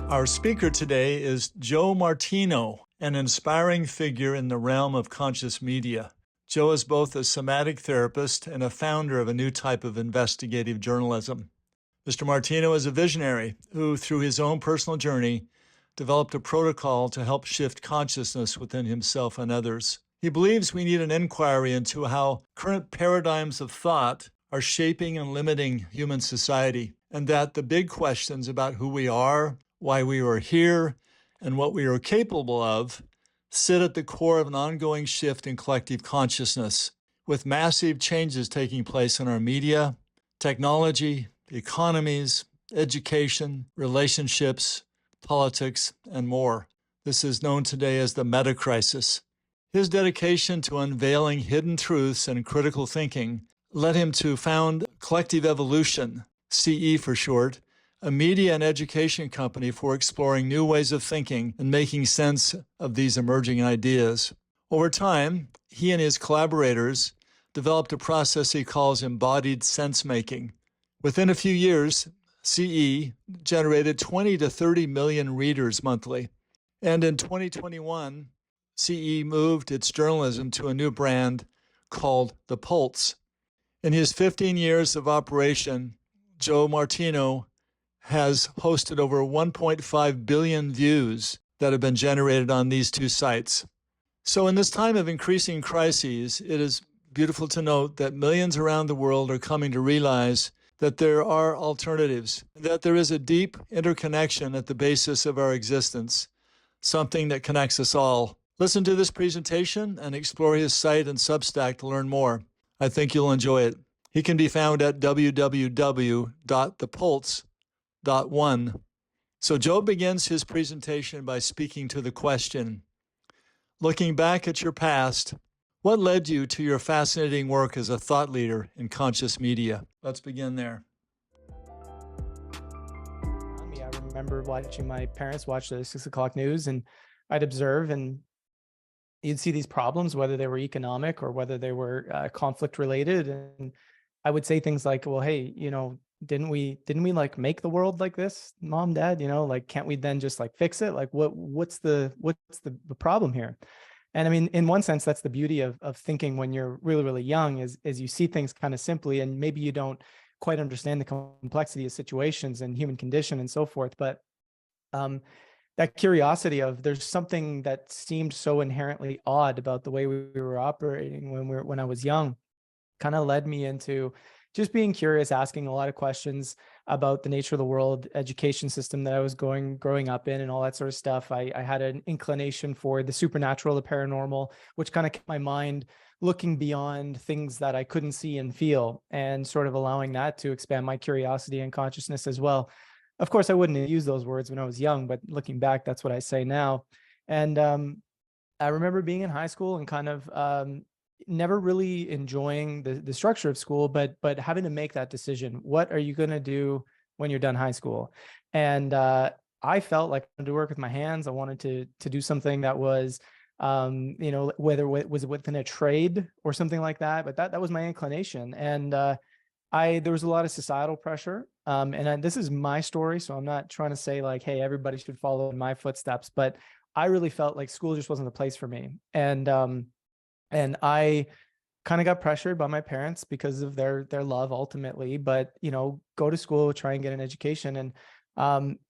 Our speaker today is Joe Martino, an inspiring figure in the realm of conscious media. Joe is both a somatic therapist and a founder of a new type of investigative journalism. Mr. Martino is a visionary who, through his own personal journey, developed a protocol to help shift consciousness within himself and others. He believes we need an inquiry into how current paradigms of thought are shaping and limiting human society, and that the big questions about who we are, why we are here, and what we are capable of sit at the core of an ongoing shift in collective consciousness, with massive changes taking place in our media, technology, economies, education, relationships, politics, and more. This is known today as the meta crisis. His dedication to unveiling hidden truths and critical thinking led him to found Collective Evolution, CE for short, a media and education company for exploring new ways of thinking and making sense of these emerging ideas. Over time, he and his collaborators developed a process he calls Embodied Sensemaking. Within a few years, CE generated 20 to 30 million readers monthly. And in 2021, CE moved its journalism to a new brand called The Pulse. In his 15 years of operation, Joe Martino has hosted over 1.5 billion views that have been generated on these two sites. So in this time of increasing crises, it is beautiful to note that millions around the world are coming to realize that there are alternatives, that there is a deep interconnection at the basis of our existence, something that connects us all. Listen to this presentation and explore his site and Substack to learn more. I think you'll enjoy it. He can be found at www.thepulse.one. So Joe begins his presentation by speaking to the question, looking back at your past, what led you to your fascinating work as a thought leader in conscious media? Let's begin there. I remember watching my parents watch the 6 o'clock news, and I'd observe, and you'd see these problems, whether they were economic or whether they were conflict related. And I would say things like, well, hey, didn't we like make the world like this, mom, dad, like, can't we then just like fix it? Like, what's the problem here? And I mean, in one sense, that's the beauty of thinking when you're really, really young, is you see things kind of simply, and maybe you don't quite understand the complexity of situations and human condition and so forth. But that curiosity of, there's something that seemed so inherently odd about the way we were operating when I was young, kind of led me into just being curious, asking a lot of questions about the nature of the world, education system that I was growing up in, and all that sort of stuff. I had an inclination for the supernatural, the paranormal, which kind of kept my mind looking beyond things that I couldn't see and feel, and sort of allowing that to expand my curiosity and consciousness as well. Of course, I wouldn't have used those words when I was young, but looking back, that's what I say now. And I remember being in high school and kind of never really enjoying the structure of school, but having to make that decision. What are you going to do when you're done high school? And I felt like I wanted to work with my hands. I wanted to do something that was, whether it was within a trade or something like that, but that was my inclination. And there was a lot of societal pressure. This is my story, so I'm not trying to say like, hey, everybody should follow in my footsteps, but I really felt like school just wasn't the place for me. And I kind of got pressured by my parents because of their love ultimately, but, go to school, try and get an education. And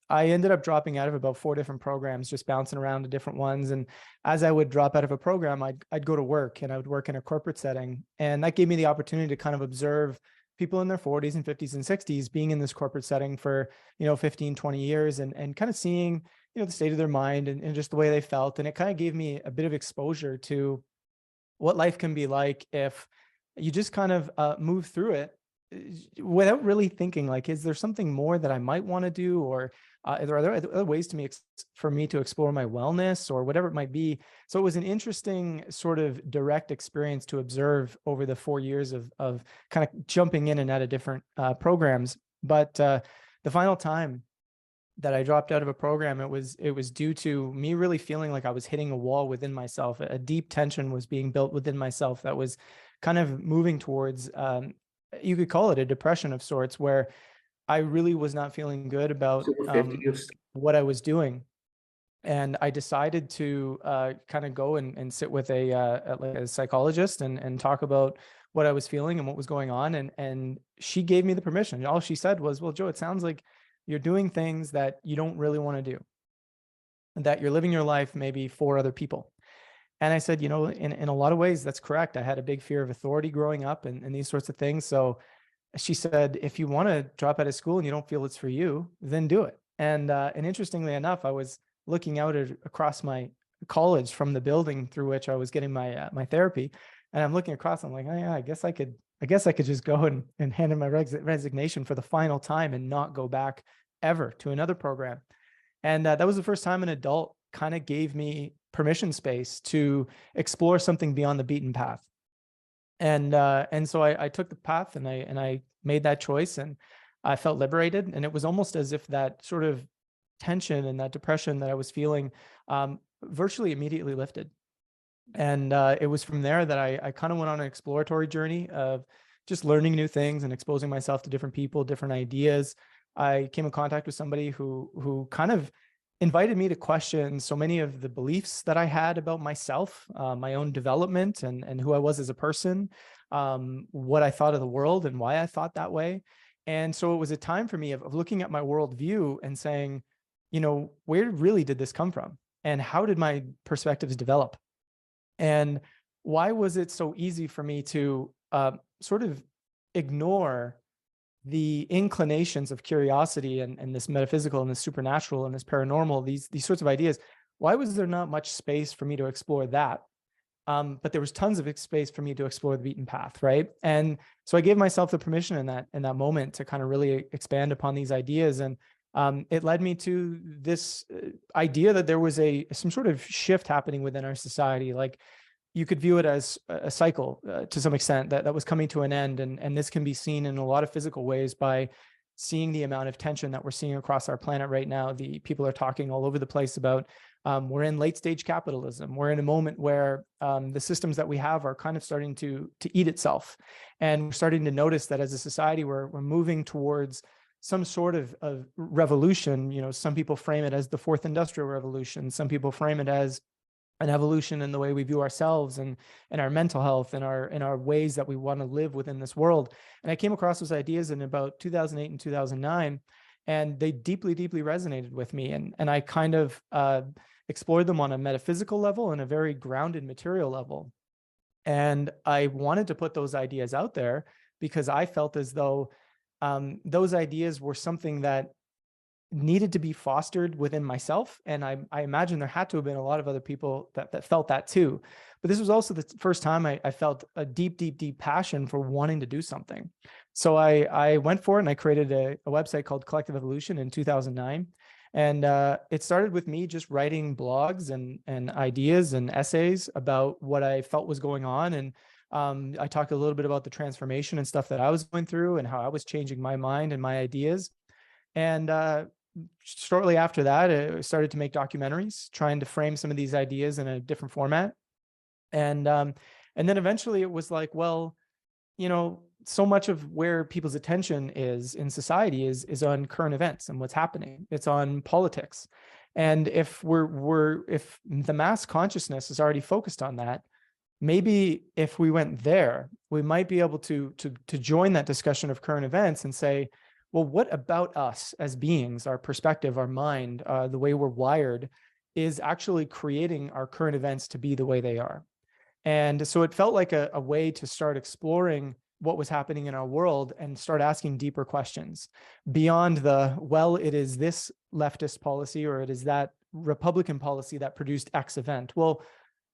I ended up dropping out of about 4 different programs, just bouncing around to different ones. And as I would drop out of a program, I'd go to work, and I would work in a corporate setting. And that gave me the opportunity to kind of observe people in their 40s and 50s and 60s being in this corporate setting for, 15, 20 years, and kind of seeing, the state of their mind and just the way they felt. And it kind of gave me a bit of exposure to what life can be like if you just kind of move through it without really thinking like, is there something more that I might want to do? Or are there other ways for me to explore my wellness or whatever it might be? So it was an interesting sort of direct experience to observe over the 4 years of kind of jumping in and out of different programs. But the final time that I dropped out of a program, it was due to me really feeling like I was hitting a wall within myself. A deep tension was being built within myself that was kind of moving towards you could call it a depression of sorts, where I really was not feeling good about what I was doing. And I decided to kind of go and sit with like a psychologist and talk about what I was feeling and what was going on. And she gave me the permission. All she said was, well, Joe, it sounds like you're doing things that you don't really want to do, and that you're living your life maybe for other people. And I said, in a lot of ways, that's correct. I had a big fear of authority growing up and these sorts of things. So she said, if you want to drop out of school and you don't feel it's for you, then do it. And interestingly enough, I was looking out across my college from the building through which I was getting my therapy, and I'm looking across. I'm like, oh yeah, I guess I could just go and hand in my resignation for the final time and not go back ever to another program. And that was the first time an adult kind of gave me permission space to explore something beyond the beaten path. And so I took the path, and I made that choice, and I felt liberated. And it was almost as if that sort of tension and that depression that I was feeling virtually immediately lifted. And it was from there that I kind of went on an exploratory journey of just learning new things and exposing myself to different people, different ideas. I came in contact with somebody who kind of invited me to question so many of the beliefs that I had about myself, my own development, and who I was as a person, what I thought of the world and why I thought that way. And so it was a time for me of looking at my worldview and saying, where really did this come from? And how did my perspectives develop? And why was it so easy for me to sort of ignore the inclinations of curiosity and this metaphysical and this supernatural and this paranormal, these sorts of ideas? Why was there not much space for me to explore that? But there was tons of space for me to explore the beaten path, right? And so I gave myself the permission in that moment to kind of really expand upon these ideas. And it led me to this idea that there was some sort of shift happening within our society. Like, you could view it as a cycle to some extent that was coming to an end. And this can be seen in a lot of physical ways by seeing the amount of tension that we're seeing across our planet right now. The people are talking all over the place about we're in late stage capitalism. We're in a moment where the systems that we have are kind of starting to eat itself. And we're starting to notice that as a society, we're moving towards some sort of revolution. Some people frame it as the fourth industrial revolution. Some people frame it as an evolution in the way we view ourselves and our mental health and our ways that we want to live within this world. And I came across those ideas in about 2008 and 2009, and they deeply, deeply resonated with me. And I kind of explored them on a metaphysical level and a very grounded material level. And I wanted to put those ideas out there because I felt as though those ideas were something that needed to be fostered within myself. And I imagine there had to have been a lot of other people that felt that too. But this was also the first time I felt a deep, deep, deep passion for wanting to do something. So I went for it, and I created a website called Collective Evolution in 2009. And it started with me just writing blogs and ideas and essays about what I felt was going on. And I talked a little bit about the transformation and stuff that I was going through and how I was changing my mind and my ideas. And shortly after that, I started to make documentaries, trying to frame some of these ideas in a different format. And then eventually it was like, well, so much of where people's attention is in society is on current events and what's happening. It's on politics. And if if the mass consciousness is already focused on that, maybe if we went there, we might be able to join that discussion of current events and say, well, what about us as beings, our perspective, our mind, the way we're wired, is actually creating our current events to be the way they are? And so it felt like a way to start exploring what was happening in our world and start asking deeper questions beyond well, it is this leftist policy or it is that Republican policy that produced X event. Well,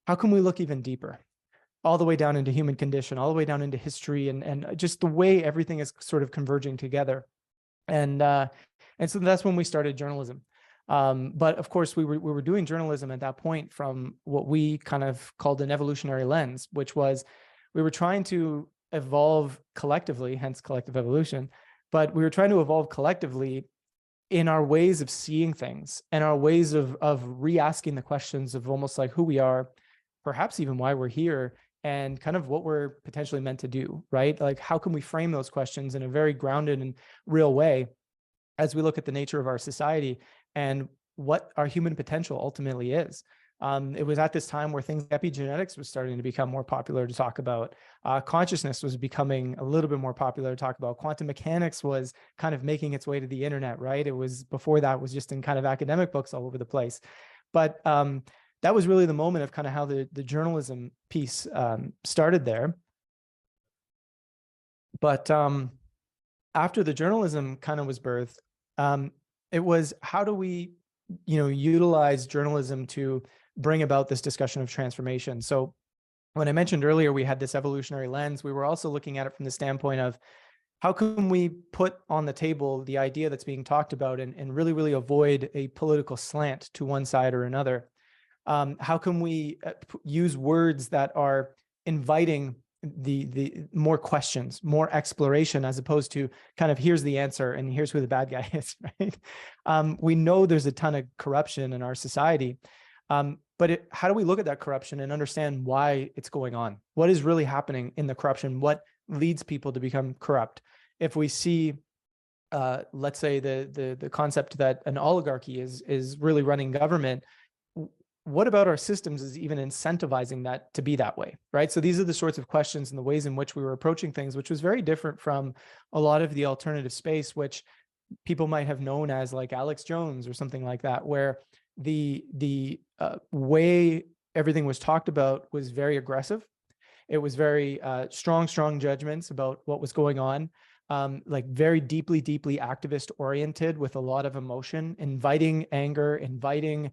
how can we look even deeper? All the way down into human condition, all the way down into history and just the way everything is sort of converging together. And so that's when we started journalism. But of course, we were doing journalism at that point from what we kind of called an evolutionary lens, which was we were trying to evolve collectively, hence collective evolution. But we were trying to evolve collectively in our ways of seeing things and our ways of re-asking the questions of almost like who we are, perhaps even why we're here, and kind of what we're potentially meant to do, right? Like, how can we frame those questions in a very grounded and real way as we look at the nature of our society and what our human potential ultimately is? It was at this time where things like epigenetics was starting to become more popular to talk about. Consciousness was becoming a little bit more popular to talk about. Quantum mechanics was kind of making its way to the internet, right? It was, before that, was just in kind of academic books all over the place. But that was really the moment of kind of how the journalism piece started there. But after the journalism kind of was birthed, it was, how do we, utilize journalism to bring about this discussion of transformation? So when I mentioned earlier, we had this evolutionary lens, we were also looking at it from the standpoint of, how can we put on the table the idea that's being talked about and really, really avoid a political slant to one side or another? How can we use words that are inviting the more questions, more exploration, as opposed to kind of, here's the answer and here's who the bad guy is, right? We know there's a ton of corruption in our society, but how do we look at that corruption and understand why it's going on? What is really happening in the corruption? What leads people to become corrupt? If we see, let's say, the concept that an oligarchy is really running government, what about our systems is even incentivizing that to be that way, right? So these are the sorts of questions and the ways in which we were approaching things, which was very different from a lot of the alternative space, which people might have known as like Alex Jones or something like that, where the way everything was talked about was very aggressive. It was very strong judgments about what was going on. Like very deeply activist oriented, with a lot of emotion, inviting anger, inviting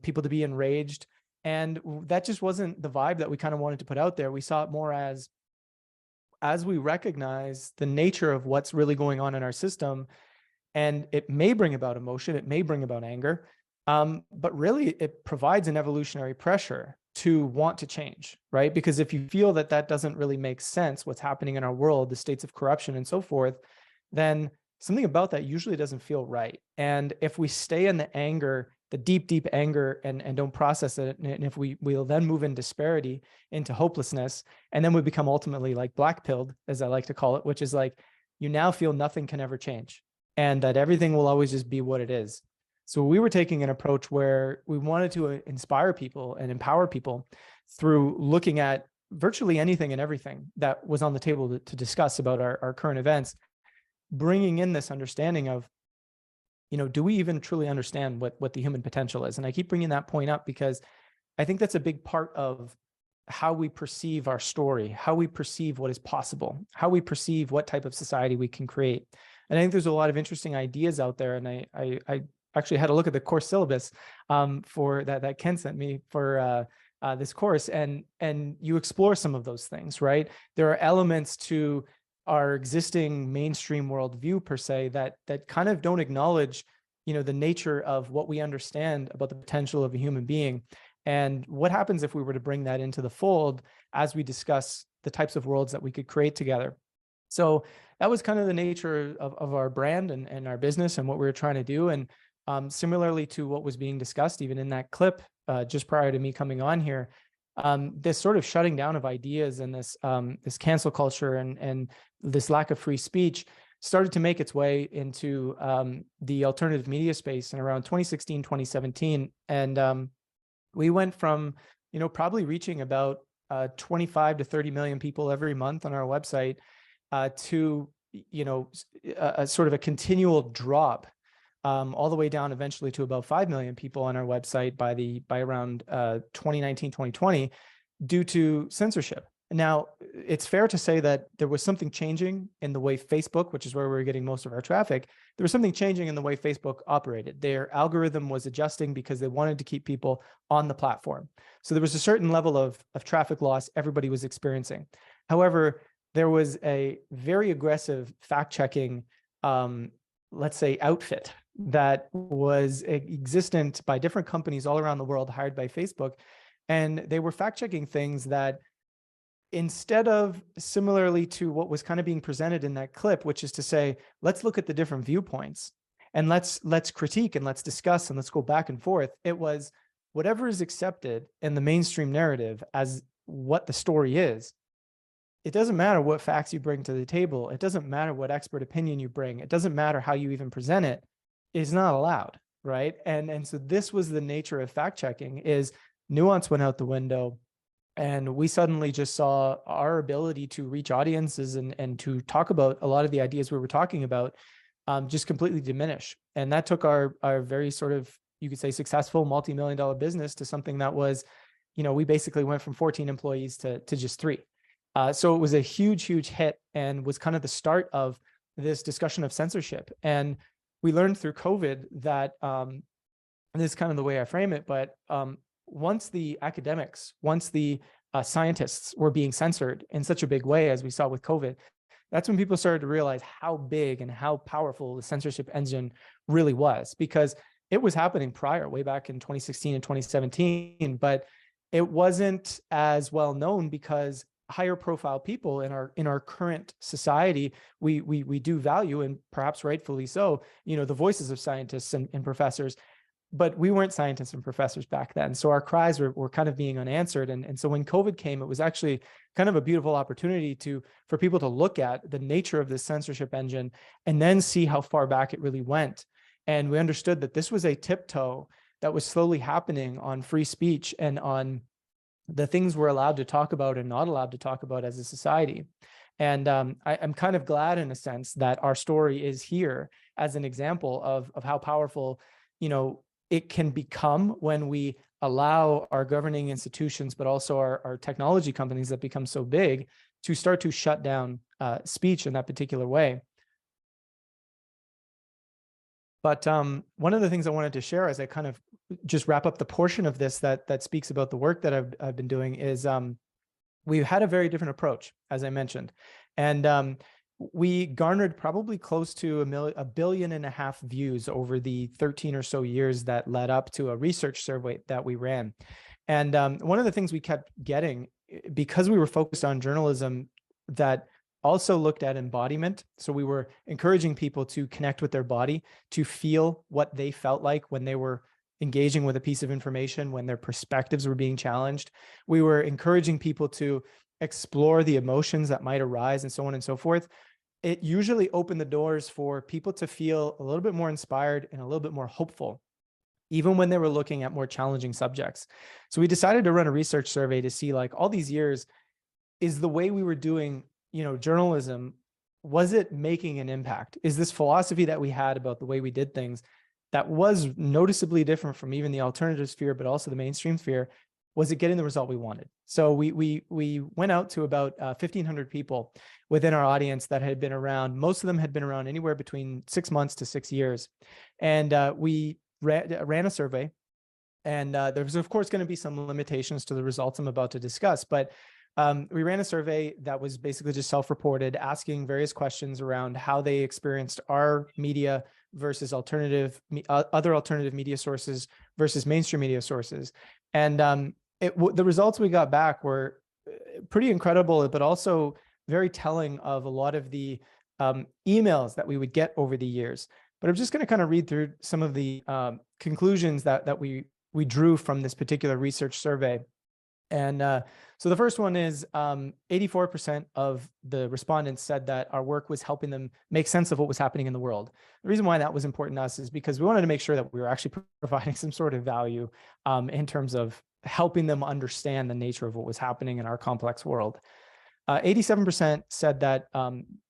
people to be enraged. And that just wasn't the vibe that we kind of wanted to put out there. We saw it more as we recognize the nature of what's really going on in our system, and it may bring about emotion, it may bring about anger, but really it provides an evolutionary pressure to want to change, right? Because if you feel that that doesn't really make sense, what's happening in our world, the states of corruption and so forth, then something about that usually doesn't feel right. And if we stay in the anger, the deep anger, and don't process it, and if we'll then move in disparity into hopelessness, and then we become ultimately like black-pilled, as I like to call it, which is like, you now feel nothing can ever change and that everything will always just be what it is. So we were taking an approach where we wanted to inspire people and empower people through looking at virtually anything and everything that was on the table to discuss about our current events, bringing in this understanding of, do we even truly understand what the human potential is? And I keep bringing that point up because I think that's a big part of how we perceive our story, how we perceive what is possible, how we perceive what type of society we can create. And I think there's a lot of interesting ideas out there. And I actually had a look at the course syllabus for that Ken sent me for this course, and you explore some of those things, right? There are elements to our existing mainstream worldview per se that kind of don't acknowledge, the nature of what we understand about the potential of a human being, and what happens if we were to bring that into the fold as we discuss the types of worlds that we could create together. So that was kind of the nature of our brand and our business and what we were trying to do. And similarly to what was being discussed even in that clip just prior to me coming on here, this sort of shutting down of ideas and this cancel culture and this lack of free speech started to make its way into the alternative media space in around 2016, 2017. And we went from, probably reaching about 25 to 30 million people every month on our website to, a sort of a continual drop all the way down eventually to about 5 million people on our website by around 2019, 2020, due to censorship. Now, it's fair to say that there was something changing in the way Facebook, which is where we were getting most of our traffic, there was something changing in the way Facebook operated. Their algorithm was adjusting because they wanted to keep people on the platform. So there was a certain level of traffic loss everybody was experiencing. However, there was a very aggressive fact-checking, let's say, outfit that was existent by different companies all around the world hired by Facebook. And they were fact-checking things that, instead of similarly to what was kind of being presented in that clip, which is to say, let's look at the different viewpoints and let's critique and let's discuss and let's go back and forth. It was whatever is accepted in the mainstream narrative as what the story is. It doesn't matter what facts you bring to the table. It doesn't matter what expert opinion you bring. It doesn't matter how you even present it. It's not allowed, right? And so this was the nature of fact checking: is nuance went out the window, and we suddenly just saw our ability to reach audiences and to talk about a lot of the ideas we were talking about just completely diminish. And that took our very sort of, you could say, successful multi-million-dollar business to something that was, we basically went from 14 employees to just 3. So it was a huge, huge hit, and was kind of the start of this discussion of censorship. And we learned through COVID that, and this is kind of the way I frame it, but once the academics, once the scientists were being censored in such a big way, as we saw with COVID, that's when people started to realize how big and how powerful the censorship engine really was, because it was happening prior, way back in 2016 and 2017, but it wasn't as well known because higher profile people in our current society, we do value, and perhaps rightfully so, the voices of scientists and professors. But we weren't scientists and professors back then. So our cries were kind of being unanswered. And so when COVID came, it was actually kind of a beautiful opportunity for people to look at the nature of this censorship engine and then see how far back it really went. And we understood that this was a tiptoe that was slowly happening on free speech and on the things we're allowed to talk about and not allowed to talk about as a society. And I'm kind of glad, in a sense, that our story is here as an example of how powerful, it can become when we allow our governing institutions, but also our technology companies that become so big, to start to shut down speech in that particular way. But one of the things I wanted to share as I kind of just wrap up the portion of this that speaks about the work that I've been doing is we've had a very different approach, as I mentioned. And we garnered probably close to 1.5 billion views over the 13 or so years that led up to a research survey that we ran. And one of the things we kept getting, because we were focused on journalism that also looked at embodiment. So we were encouraging people to connect with their body, to feel what they felt like when they were engaging with a piece of information, when their perspectives were being challenged. We were encouraging people to explore the emotions that might arise and so on and so forth. It usually opened the doors for people to feel a little bit more inspired and a little bit more hopeful, even when they were looking at more challenging subjects. So we decided to run a research survey to see, like, all these years, is the way we were doing, journalism, was it making an impact? Is this philosophy that we had about the way we did things that was noticeably different from even the alternative sphere, but also the mainstream sphere, was it getting the result we wanted? So we went out to about 1,500 people within our audience that had been around. Most of them had been around anywhere between 6 months to 6 years. And we ran a survey. And there was, of course, going to be some limitations to the results I'm about to discuss. But we ran a survey that was basically just self-reported, asking various questions around how they experienced our media versus other alternative media sources versus mainstream media sources. And the results we got back were pretty incredible, but also very telling of a lot of the emails that we would get over the years. But I'm just going to kind of read through some of the conclusions that we drew from this particular research survey. And so the first one is 84% of the respondents said that our work was helping them make sense of what was happening in the world. The reason why that was important to us is because we wanted to make sure that we were actually providing some sort of value in terms of helping them understand the nature of what was happening in our complex world. 87% said that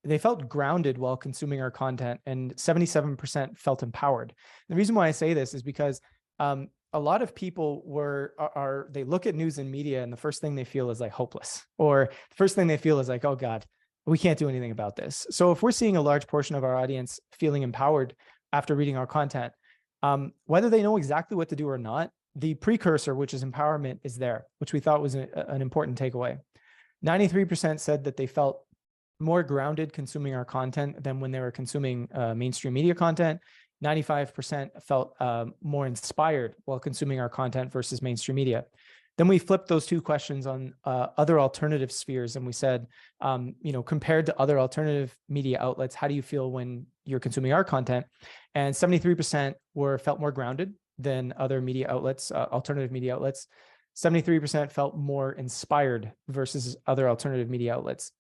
they felt grounded while consuming our content, and 77% felt empowered. The reason why I say this is because a lot of people they look at news and media, and the first thing they feel is like hopeless, or the first thing they feel is like, oh God, we can't do anything about this. So if we're seeing a large portion of our audience feeling empowered after reading our content, whether they know exactly what to do or not, the precursor, which is empowerment, is there, which we thought was an important takeaway. 93% said that they felt more grounded consuming our content than when they were consuming mainstream media content. 95% felt more inspired while consuming our content versus mainstream media. Then we flipped those two questions on other alternative spheres, and we said, compared to other alternative media outlets, how do you feel when you're consuming our content? And 73% felt more grounded than other media outlets, alternative media outlets. 73% felt more inspired versus other alternative media outlets.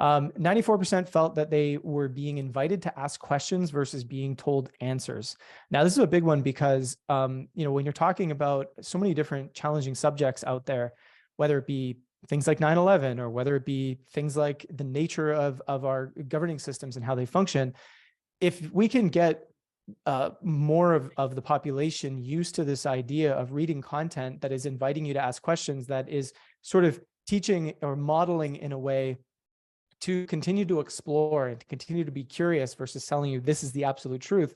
94% felt that they were being invited to ask questions versus being told answers. Now, this is a big one because, when you're talking about so many different challenging subjects out there, whether it be things like 9/11 or whether it be things like the nature of our governing systems and how they function, if we can get more of the population used to this idea of reading content that is inviting you to ask questions, that is sort of teaching or modeling in a way to continue to explore and to continue to be curious versus telling you this is the absolute truth,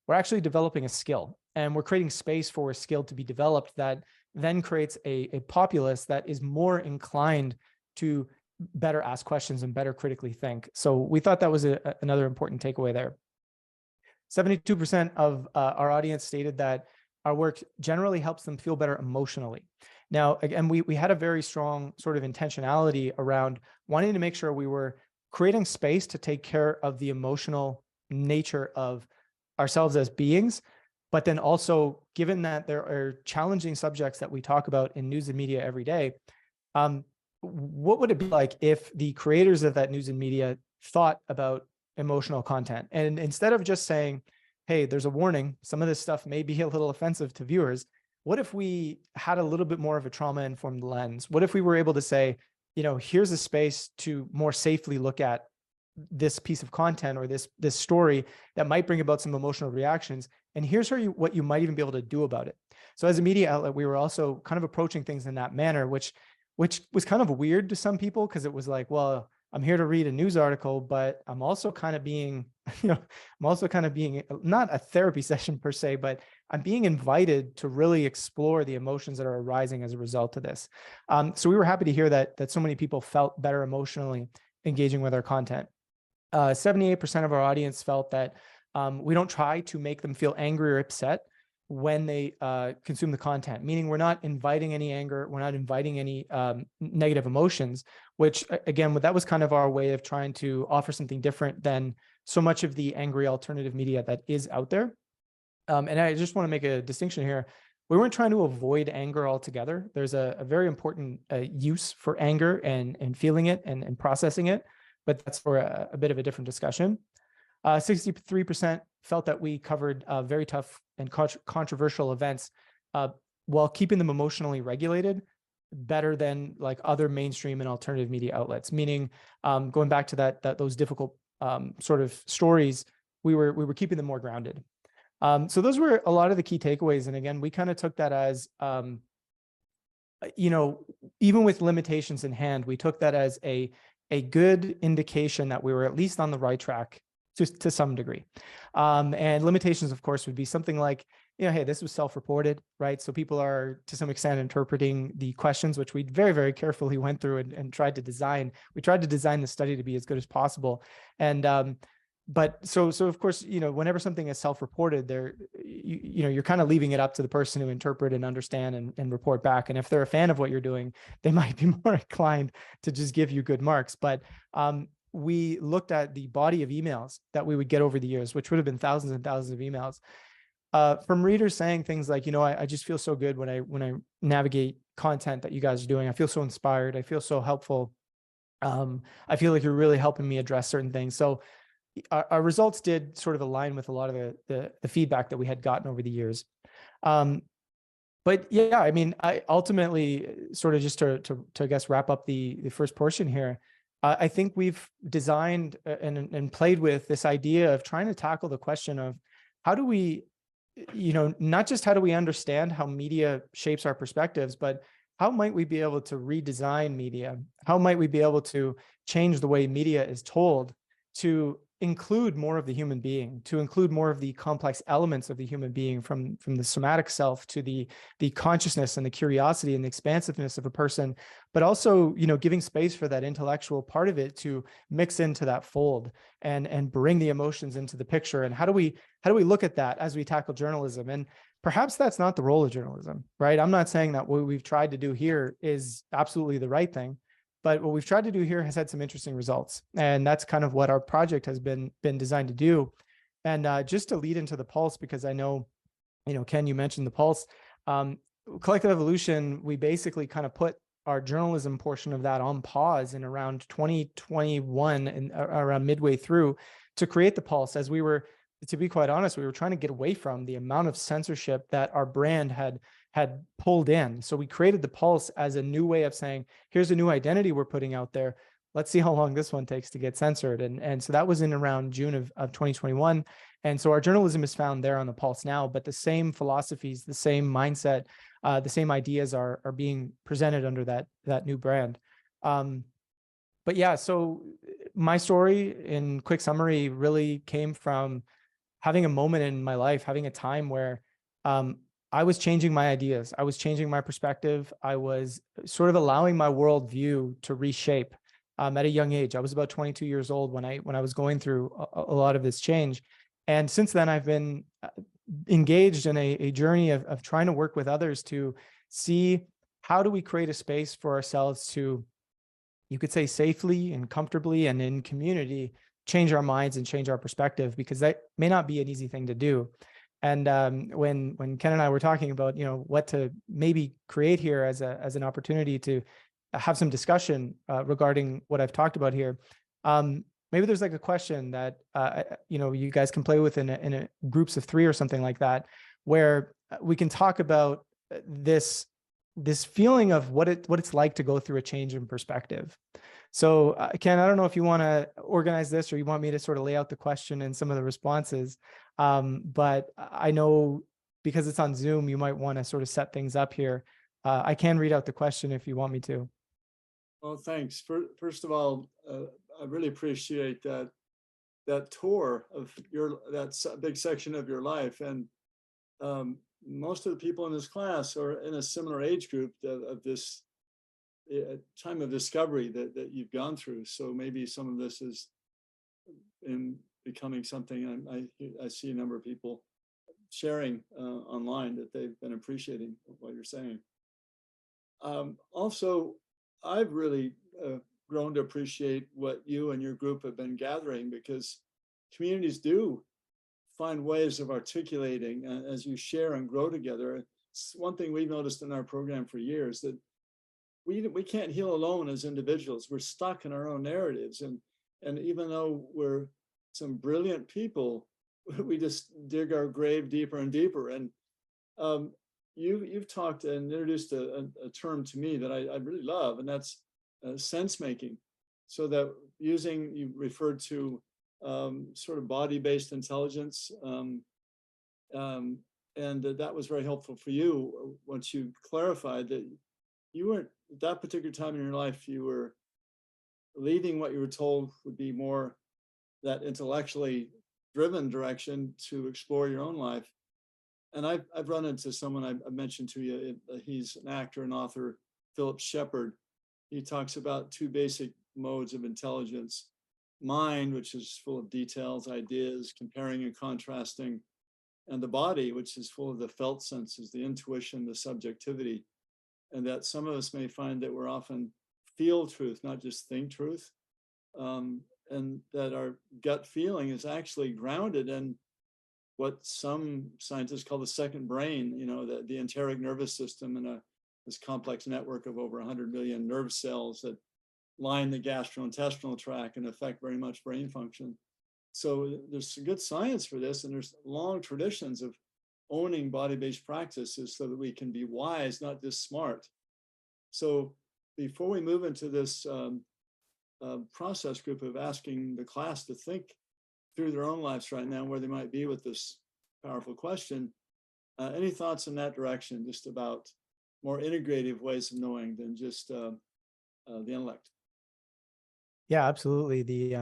we're actually developing a skill, and we're creating space for a skill to be developed that then creates a populace that is more inclined to better ask questions and better critically think. So we thought that was another important takeaway there. 72% of our audience stated that our work generally helps them feel better emotionally. Now, again, we had a very strong sort of intentionality around wanting to make sure we were creating space to take care of the emotional nature of ourselves as beings, but then also, given that there are challenging subjects that we talk about in news and media every day, what would it be like if the creators of that news and media thought about emotional content? And instead of just saying, hey, there's a warning, some of this stuff may be a little offensive to viewers, what if we had a little bit more of a trauma-informed lens? What if we were able to say, here's a space to more safely look at this piece of content or this story that might bring about some emotional reactions, and here's what you might even be able to do about it. So as a media outlet, we were also kind of approaching things in that manner, which was kind of weird to some people, because it was like, well, I'm here to read a news article, but I'm also kind of being, not a therapy session per se, but I'm being invited to really explore the emotions that are arising as a result of this. So we were happy to hear that so many people felt better emotionally engaging with our content. 78% of our audience felt that we don't try to make them feel angry or upset when they consume the content, meaning we're not inviting any anger, we're not inviting any negative emotions, which again, that was kind of our way of trying to offer something different than so much of the angry alternative media that is out there. And I just want to make a distinction here. We weren't trying to avoid anger altogether. There's a very important use for anger and feeling it and processing it, but that's for a bit of a different discussion. 63% felt that we covered very tough and controversial events while keeping them emotionally regulated better than like other mainstream and alternative media outlets, meaning going back to those difficult sort of stories, we were keeping them more grounded. So those were a lot of the key takeaways. And again, we kind of took that as, even with limitations in hand, we took that as a good indication that we were at least on the right track to some degree. And limitations, of course, would be something like, hey, this was self-reported, right? So people are to some extent interpreting the questions, which we very, very carefully went through and tried to design. We tried to design the study to be as good as possible. And but so of course, whenever something is self-reported, you're kind of leaving it up to the person to interpret and understand and report back. And if they're a fan of what you're doing, they might be more inclined to just give you good marks. But we looked at the body of emails that we would get over the years, which would have been thousands and thousands of emails from readers saying things like, I just feel so good when I navigate content that you guys are doing. I feel so inspired. I feel so helpful. I feel like you're really helping me address certain things. So our results did sort of align with a lot of the feedback that we had gotten over the years. But yeah, I mean, I ultimately sort of just to I guess wrap up the first portion here. I think we've designed and played with this idea of trying to tackle the question of how do we, not just how do we understand how media shapes our perspectives, but how might we be able to redesign media? How might we be able to change the way media is told to include more of the human being, to include more of the complex elements of the human being, from the somatic self to the consciousness and the curiosity and the expansiveness of a person, but also, giving space for that intellectual part of it to mix into that fold and bring the emotions into the picture. And how do we look at that as we tackle journalism? And perhaps that's not the role of journalism, right? I'm not saying that what we've tried to do here is absolutely the right thing. But what we've tried to do here has had some interesting results. And that's kind of what our project has been designed to do. And just to lead into the pulse, because I know, Ken, you mentioned the pulse. Collective Evolution, we basically kind of put our journalism portion of that on pause in around 2021 and around midway through to create the Pulse. As we were, to be quite honest, we were trying to get away from the amount of censorship that our brand had pulled in. So we created the Pulse as a new way of saying, here's a new identity we're putting out there. Let's see how long this one takes to get censored. And so that was in around June of 2021. And so our journalism is found there on the Pulse now, but the same philosophies, the same mindset, the same ideas are being presented under that new brand. But yeah, so my story in quick summary really came from having a moment in my life, having a time where I was changing my ideas. I was changing my perspective. I was sort of allowing my worldview to reshape at a young age. I was about 22 years old when I was going through a lot of this change. And since then, I've been engaged in a journey of trying to work with others to see how do we create a space for ourselves to, you could say, safely and comfortably and in community, change our minds and change our perspective, because that may not be an easy thing to do. And when Ken and I were talking about, what to maybe create here as an opportunity to have some discussion regarding what I've talked about here, maybe there's like a question that you guys can play with in a groups of 3 or something like that, where we can talk about this feeling of what it's like to go through a change in perspective. So Ken, I don't know if you want to organize this or you want me to sort of lay out the question and some of the responses, but I know because it's on Zoom, you might want to sort of set things up here. I can read out the question if you want me to. Well, thanks. First of all, I really appreciate that tour of that big section of your life, and most of the people in this class are in a similar age group of this time of discovery that you've gone through. So maybe some of this is in becoming something. I see a number of people sharing online that they've been appreciating what you're saying. Also, I've really grown to appreciate what you and your group have been gathering, because communities do find ways of articulating as you share and grow together. It's one thing we've noticed in our program for years, that we can't heal alone as individuals. We're stuck in our own narratives, and even though we're some brilliant people, we just dig our grave deeper and deeper. And you've talked and introduced a term to me that I really love, and that's sense making. So that you referred to sort of body-based intelligence, and that was very helpful for you once you clarified that you weren't, at that particular time in your life, you were leading what you were told would be more that intellectually driven direction to explore your own life. And I've run into someone I mentioned to you. He's an actor and author, Philip Shepard. He talks about 2 basic modes of intelligence: mind, which is full of details, ideas, comparing and contrasting, and the body, which is full of the felt senses, the intuition, the subjectivity. And that some of us may find that we're often feel truth, not just think truth, and that our gut feeling is actually grounded in what some scientists call the second brain, the enteric nervous system, and this complex network of over 100 million nerve cells that line the gastrointestinal tract and affect very much brain function. So there's good science for this, and there's long traditions of owning body-based practices so that we can be wise, not just smart. So before we move into this process group of asking the class to think through their own lives right now, where they might be with this powerful question, any thoughts in that direction, just about more integrative ways of knowing than just the intellect? Yeah, absolutely.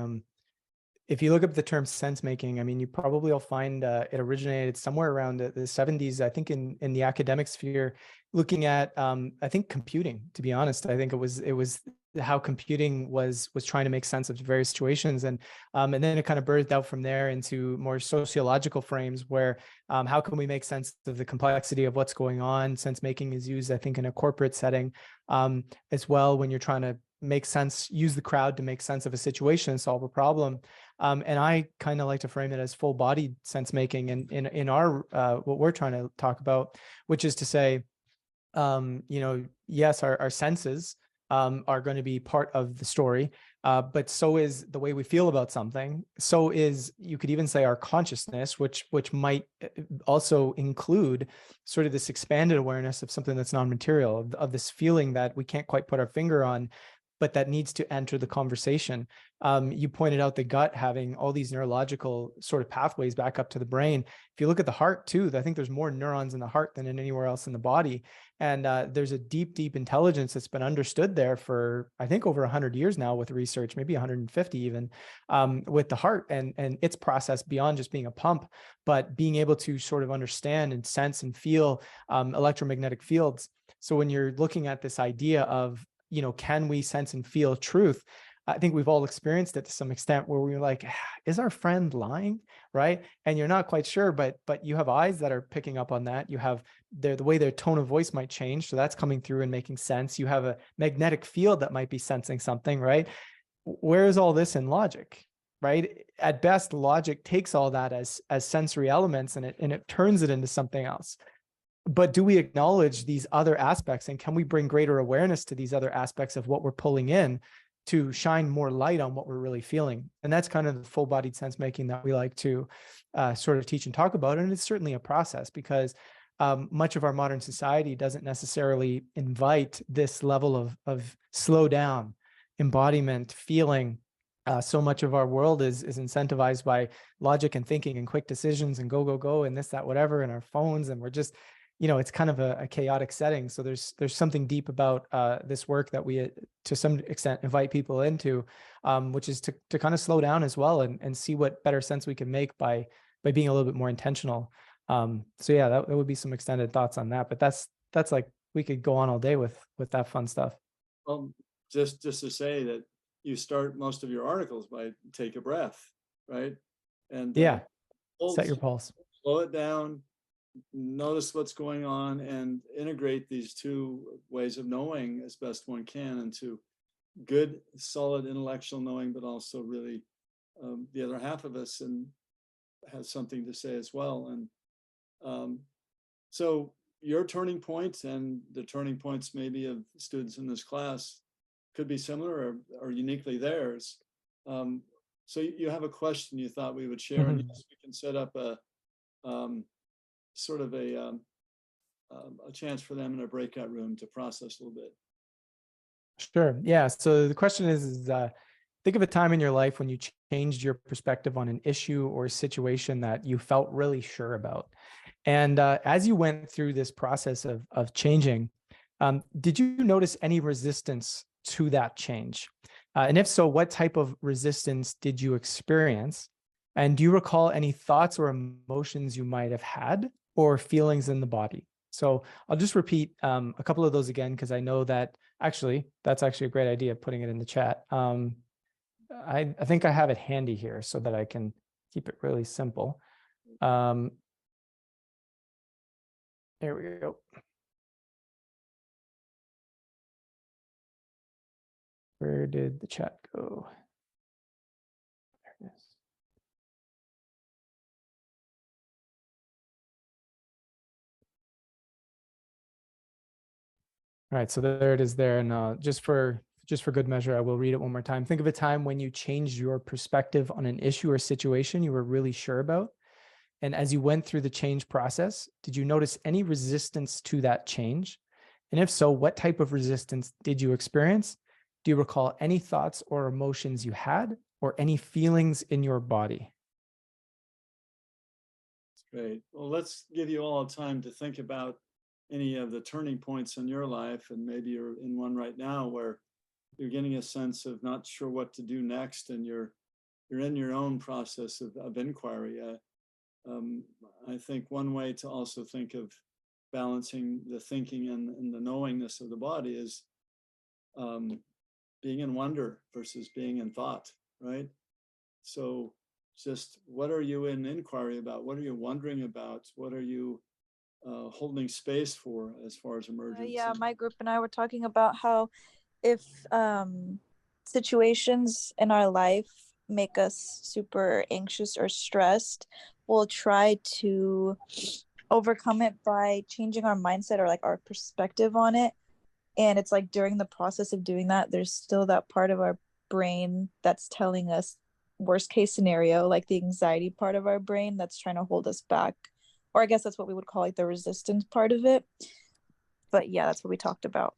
If you look up the term sense making, I mean, you probably will find it originated somewhere around the 70s, I think, in the academic sphere, looking at I think computing. To be honest, I think it was how computing was trying to make sense of various situations, and then it kind of birthed out from there into more sociological frames, where how can we make sense of the complexity of what's going on. Sense making is used, I think, in a corporate setting as well, when you're trying to make sense, use the crowd to make sense of a situation and solve a problem. And I kind of like to frame it as full body sense making in our what we're trying to talk about, which is to say, Yes, our senses are going to be part of the story, but so is the way we feel about something. So is, you could even say, our consciousness, which might also include sort of this expanded awareness of something that's non-material, of this feeling that we can't quite put our finger on, but that needs to enter the conversation. You pointed out the gut having all these neurological sort of pathways back up to the brain. If you look at the heart too, I think there's more neurons in the heart than in anywhere else in the body. And there's a deep, deep intelligence that's been understood there for, I think, over 100 years now with research, maybe 150 even, with the heart and its process beyond just being a pump, but being able to sort of understand and sense and feel electromagnetic fields. So when you're looking at this idea of, can we sense and feel truth? I think we've all experienced it to some extent where we're like, is our friend lying? Right. And you're not quite sure, but you have eyes that are picking up on that. You have the way their tone of voice might change. So that's coming through and making sense. You have a magnetic field that might be sensing something, right? Where is all this in logic? Right. At best, logic takes all that as sensory elements and it turns it into something else. But do we acknowledge these other aspects, and can we bring greater awareness to these other aspects of what we're pulling in to shine more light on what we're really feeling? And that's kind of the full-bodied sense making that we like to sort of teach and talk about. And it's certainly a process because much of our modern society doesn't necessarily invite this level of slow down, embodiment, feeling. So much of our world is incentivized by logic and thinking and quick decisions and go, and this, that, whatever, and our phones. And we're just, it's kind of a chaotic setting. So there's something deep about this work that we, to some extent, invite people into, which is to kind of slow down as well and see what better sense we can make by being a little bit more intentional. So yeah, that would be some extended thoughts on that. But that's like, we could go on all day with that fun stuff. Just to say that you start most of your articles by take a breath, right? And Yeah, hold, set your pulse. slow it down, notice what's going on, and integrate these two ways of knowing as best one can into good, solid intellectual knowing, but also really the other half of us and has something to say as well. And so your turning point and the turning points maybe of students in this class could be similar or uniquely theirs. So you have a question you thought we would share, and yes, we can set up a sort of a chance for them in a breakout room to process a little bit. Sure. Yeah. So the question is think of a time in your life when you changed your perspective on an issue or a situation that you felt really sure about. And as you went through this process of changing, did you notice any resistance to that change? And if so, what type of resistance did you experience? And do you recall any thoughts or emotions you might have had or feelings in the body? So I'll just repeat a couple of those again, because I know that that's actually a great idea, putting it in the chat. I think I have it handy here so that I can keep it really simple. There we go. Where did the chat go? There it is. All right, so there it is there. And just for good measure, I will read it one more time. Think of a time when you changed your perspective on an issue or situation you were really sure about. And as you went through the change process, did you notice any resistance to that change? And if so, what type of resistance did you experience? Do you recall any thoughts or emotions you had or any feelings in your body? Great. Well, let's give you all time to think about any of the turning points in your life, and maybe you're in one right now where you're getting a sense of not sure what to do next, and you're in your own process of inquiry. I think one way to also think of balancing the thinking and the knowingness of the body is being in wonder versus being in thought, right? So just what are you in inquiry about? What are you wondering about? What are you holding space for as far as emergence? Yeah, my group and I were talking about how if situations in our life make us super anxious or stressed, we'll try to overcome it by changing our mindset or like our perspective on it. And it's like during the process of doing that, there's still that part of our brain that's telling us worst case scenario, like the anxiety part of our brain that's trying to hold us back. Or I guess that's what we would call like the resistance part of it. But yeah, that's what we talked about.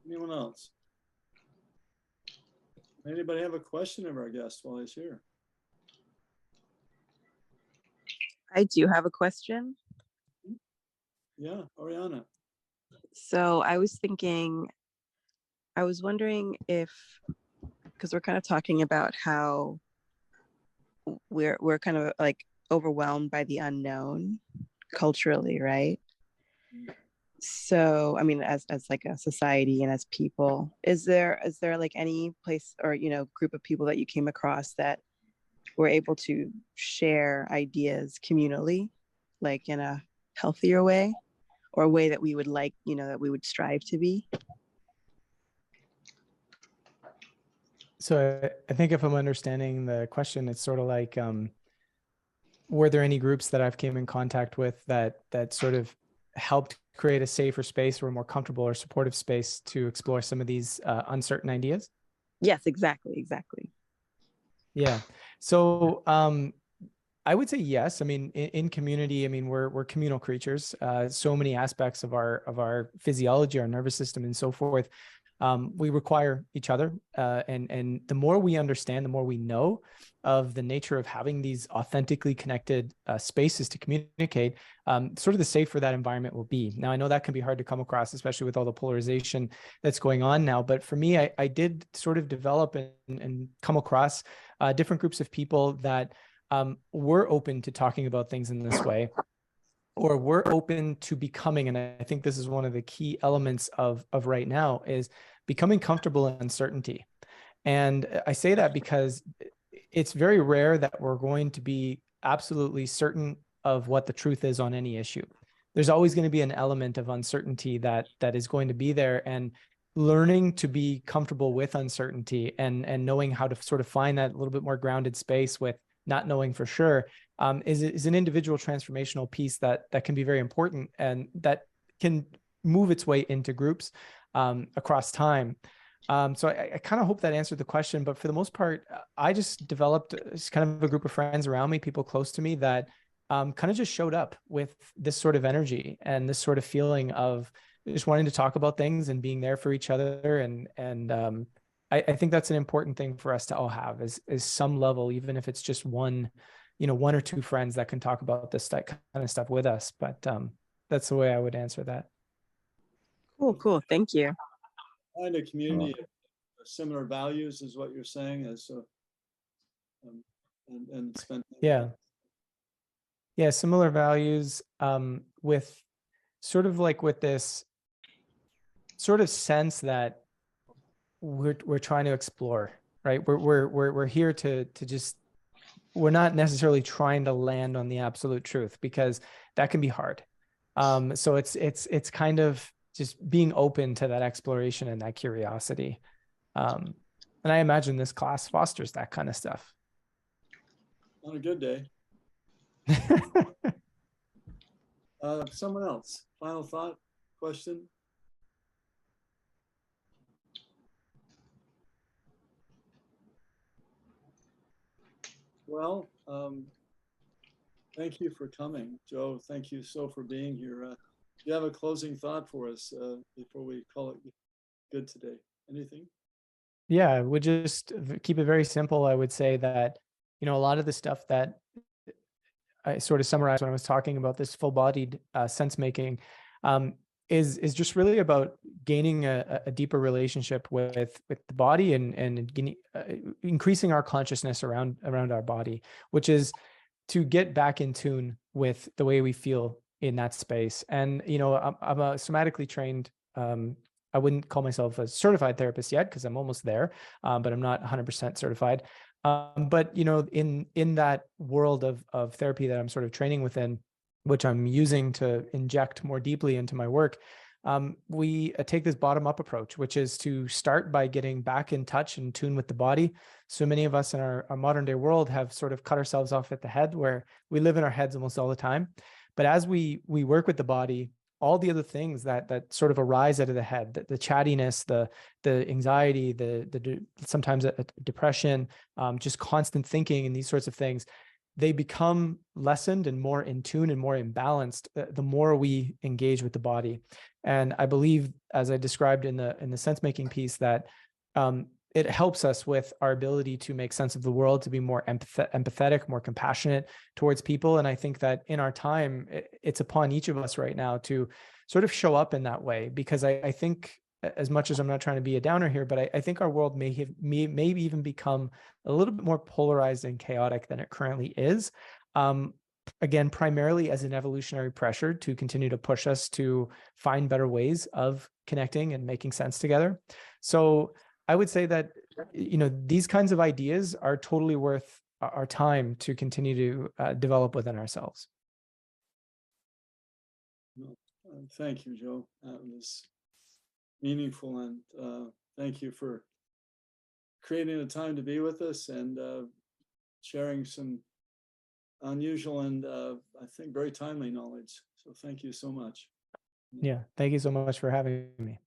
Anyone else? Anybody have a question of our guest while he's here? I do have a question. Yeah, Oriana. So I was wondering if, because we're kind of talking about how we're kind of like overwhelmed by the unknown culturally, right? So, I mean, as like a society and as people, is there like any place or, group of people that you came across that were able to share ideas communally, like in a healthier way, or a way that we would like, that we would strive to be? So I think if I'm understanding the question, it's sort of like, were there any groups that I've came in contact with that sort of helped create a safer space or a more comfortable or supportive space to explore some of these uncertain ideas? Yes, exactly. Yeah. So I would say yes. I mean, in community, I mean, we're communal creatures. So many aspects of our physiology, our nervous system, and so forth. We require each other, and the more we understand, the more we know of the nature of having these authentically connected spaces to communicate, sort of the safer that environment will be. Now, I know that can be hard to come across, especially with all the polarization that's going on now. But for me, I did sort of develop and come across different groups of people that we're open to talking about things in this way, or we're open to becoming, and I think this is one of the key elements of right now, is becoming comfortable in uncertainty. And I say that because it's very rare that we're going to be absolutely certain of what the truth is on any issue. There's always going to be an element of uncertainty that is going to be there, and learning to be comfortable with uncertainty and knowing how to sort of find that little bit more grounded space with not knowing for sure, is an individual transformational piece that can be very important, and that can move its way into groups across time. So I kind of hope that answered the question, but for the most part, I just developed kind of a group of friends around me, people close to me, that kind of just showed up with this sort of energy and this sort of feeling of just wanting to talk about things and being there for each other. And I think that's an important thing for us to all have, is some level, even if it's just one or two friends that can talk about this kind of stuff with us. But that's the way I would answer that. Cool. Thank you. Find a community of similar values is what you're saying, as and spend. Yeah, similar values, with sort of like with this sort of sense that we're trying to explore, right? We're here to just, we're not necessarily trying to land on the absolute truth, because that can be hard. So it's kind of just being open to that exploration and that curiosity. And I imagine this class fosters that kind of stuff. On a good day. Someone else, final thought, question? Well, thank you for coming, Joe. Thank you so for being here. Do you have a closing thought for us before we call it good today? Anything? Yeah, I would just keep it very simple. I would say that, a lot of the stuff that I sort of summarized when I was talking about this full-bodied sense making, is just really about gaining a deeper relationship with the body, and increasing our consciousness around our body, which is to get back in tune with the way we feel in that space. And I'm a somatically trained. I wouldn't call myself a certified therapist yet, because I'm almost there, but I'm not 100% certified. But in that world of therapy that I'm sort of training within, which I'm using to inject more deeply into my work, we take this bottom-up approach, which is to start by getting back in touch and tune with the body. So many of us in our modern day world have sort of cut ourselves off at the head, where we live in our heads almost all the time. But as we work with the body, all the other things that sort of arise out of the head, the chattiness, the anxiety, sometimes a depression, just constant thinking and these sorts of things, they become lessened and more in tune and more imbalanced the more we engage with the body. And I believe, as I described in the sense-making piece, that it helps us with our ability to make sense of the world, to be more empathetic, more compassionate towards people. And I think that in our time, it's upon each of us right now to sort of show up in that way, because I think, as much as I'm not trying to be a downer here, but I think our world may even become a little bit more polarized and chaotic than it currently is. Again, primarily as an evolutionary pressure to continue to push us to find better ways of connecting and making sense together. So I would say that, these kinds of ideas are totally worth our time to continue to develop within ourselves. Thank you, Joe. That was meaningful, and thank you for creating the time to be with us and sharing some unusual and I think very timely knowledge. So thank you so much. Yeah, thank you so much for having me.